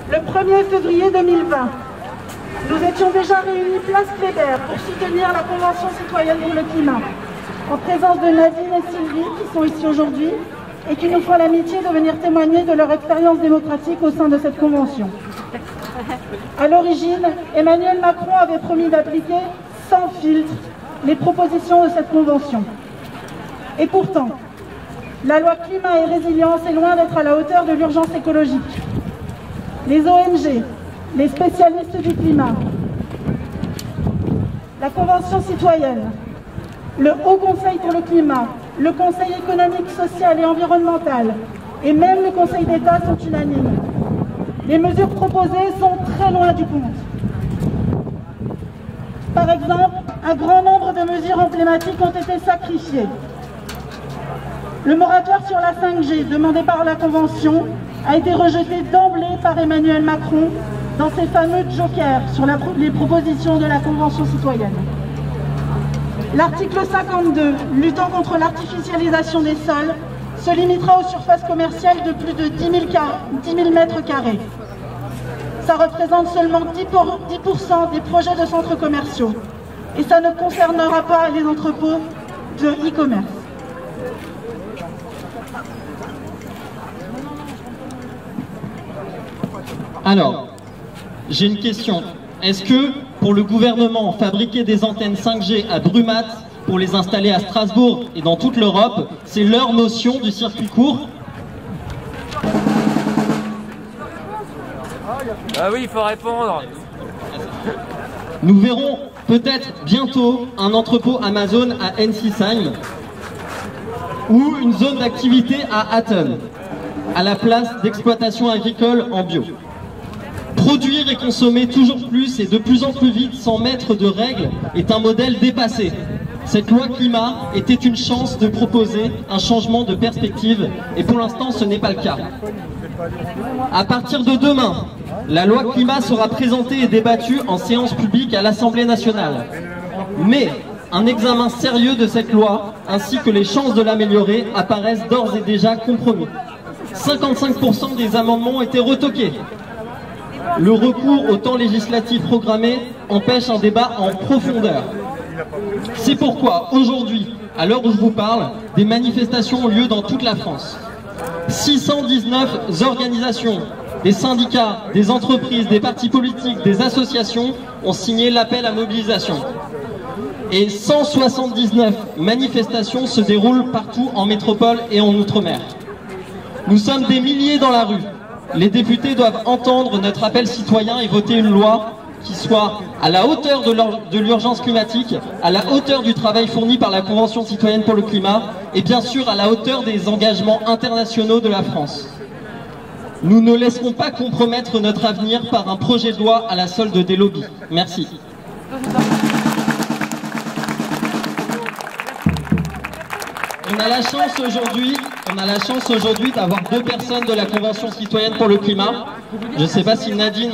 le 1er février 2020. Nous étions déjà réunis place Kléber pour soutenir la Convention citoyenne pour le climat, en présence de Nadine et Sylvie qui sont ici aujourd'hui et qui nous font l'amitié de venir témoigner de leur expérience démocratique au sein de cette convention. À l'origine, Emmanuel Macron avait promis d'appliquer sans filtre les propositions de cette convention. Et pourtant, la loi climat et résilience est loin d'être à la hauteur de l'urgence écologique. Les ONG, les spécialistes du climat, la Convention citoyenne, le Haut Conseil pour le climat, le Conseil économique, social et environnemental et même le Conseil d'État sont unanimes. Les mesures proposées sont très loin du compte. Par exemple, un grand nombre de mesures emblématiques ont été sacrifiées. Le moratoire sur la 5G, demandé par la Convention, a été rejeté d'emblée par Emmanuel Macron dans ses fameux jokers sur les propositions de la Convention citoyenne. L'article 52, luttant contre l'artificialisation des sols, se limitera aux surfaces commerciales de plus de 10 000 mètres carrés. Ça représente seulement 10% des projets de centres commerciaux. Et ça ne concernera pas les entrepôts de e-commerce. Alors, j'ai une question. Est-ce que, pour le gouvernement, fabriquer des antennes 5G à Brumat pour les installer à Strasbourg et dans toute l'Europe, c'est leur notion du circuit court? Ah oui, il faut répondre. Nous verrons peut-être bientôt un entrepôt Amazon à Ensisheim ou une zone d'activité à Hatton, à la place d'exploitation agricole en bio. Produire et consommer toujours plus et de plus en plus vite sans mettre de règles est un modèle dépassé. Cette loi climat était une chance de proposer un changement de perspective et pour l'instant ce n'est pas le cas. À partir de demain, la loi climat sera présentée et débattue en séance publique à l'Assemblée nationale. Mais un examen sérieux de cette loi ainsi que les chances de l'améliorer apparaissent d'ores et déjà compromis. 55% des amendements ont été retoqués. Le recours au temps législatif programmé empêche un débat en profondeur. C'est pourquoi aujourd'hui, à l'heure où je vous parle, des manifestations ont lieu dans toute la France. 619 organisations, des syndicats, des entreprises, des partis politiques, des associations ont signé l'appel à mobilisation. Et 179 manifestations se déroulent partout en métropole et en outre-mer. Nous sommes des milliers dans la rue. Les députés doivent entendre notre appel citoyen et voter une loi qui soit à la hauteur de l'urgence climatique, à la hauteur du travail fourni par la Convention citoyenne pour le climat et bien sûr à la hauteur des engagements internationaux de la France. Nous ne laisserons pas compromettre notre avenir par un projet de loi à la solde des lobbies. Merci. On a la chance aujourd'hui d'avoir deux personnes de la Convention citoyenne pour le climat. Je ne sais pas si Nadine...